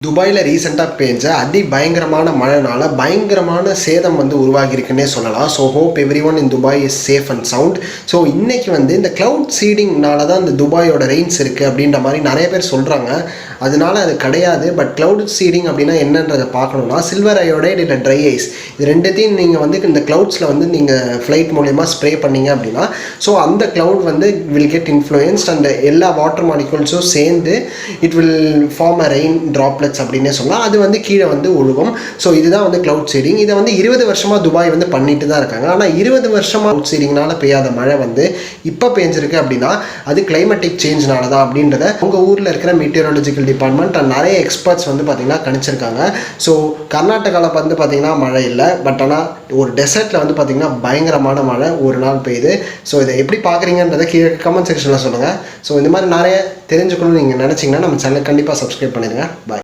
துபாயில் ரீசெண்டாக பெஞ்ச பயங்கரமான மழைனால பயங்கரமான சேதம் உருவாகியிருக்குன்னே சொல்லலாம். So hope every one in Dubai is safe and sound. So இன்றைக்கி இந்த க்ளவுட் சீடிங்னால தான் இந்த துபாயோட ரெயின்ஸ் இருக்குது அப்படின்ற மாதிரி நிறைய பேர் சொல்கிறாங்க. அதனால அது கிடையாது. பட் க்ளவுட் சீடிங் அப்படின்னா என்னன்றதை பார்க்கணுன்னா சில்வர் அயோடைடு இல்லை ட்ரை ஐஸ் இது ரெண்டுத்தையும் நீங்கள் இந்த க்ளவுட்ஸில் நீங்கள் ஃப்ளைட் மூலயமா ஸ்ப்ரே பண்ணிங்க அப்படின்னா ஸோ அந்த cloud will get influenced and எல்லா வாட்டர் மாலிகுல்ஸும் சேர்ந்து it will form a rain droplet அப்படின்னே சொல்லலாம். அது கீழே ஒழுகும். ஸோ இதுதான் க்ளவுட் சீடிங். இதை 20 வருஷமாக துபாய் பண்ணிட்டு தான் இருக்காங்க. ஆனால் 20 வருஷமாக க்ளவுட் சீடிங்னால பெய்யாத மழை இப்போ பெஞ்சிருக்கு அப்படின்னா அது கிளைமேட்டிக் சேஞ்ச்னால தான் அப்படின்றத உங்கள் ஊரில் இருக்கிற மீட்டியராலஜிக்கல் டிபார்ட்மெண்ட் அண்ட் நிறைய எக்ஸ்பர்ட்ஸ் பார்த்தீங்கன்னா கணிச்சிருக்காங்க. ஸோ கர்நாடகாவில் பார்த்தீங்கன்னா மழை இல்லை. பட் ஆனால் ஒரு டெசர்ட்டில் பார்த்தீங்கன்னா பயங்கரமான மழை ஒரு நாள் பெய்யுது. ஸோ இதை எப்படி பார்க்குறீங்கன்றதை கீழே கமெண்ட் செக்ஷனில் சொல்லுங்கள். ஸோ இந்த மாதிரி நிறைய தெரிஞ்சுக்கணும்னு நீங்கள் நினச்சிங்கன்னா நம்ம சேனல் கண்டிப்பாக சப்ஸ்கிரைப் பண்ணிடுங்க. பாய்.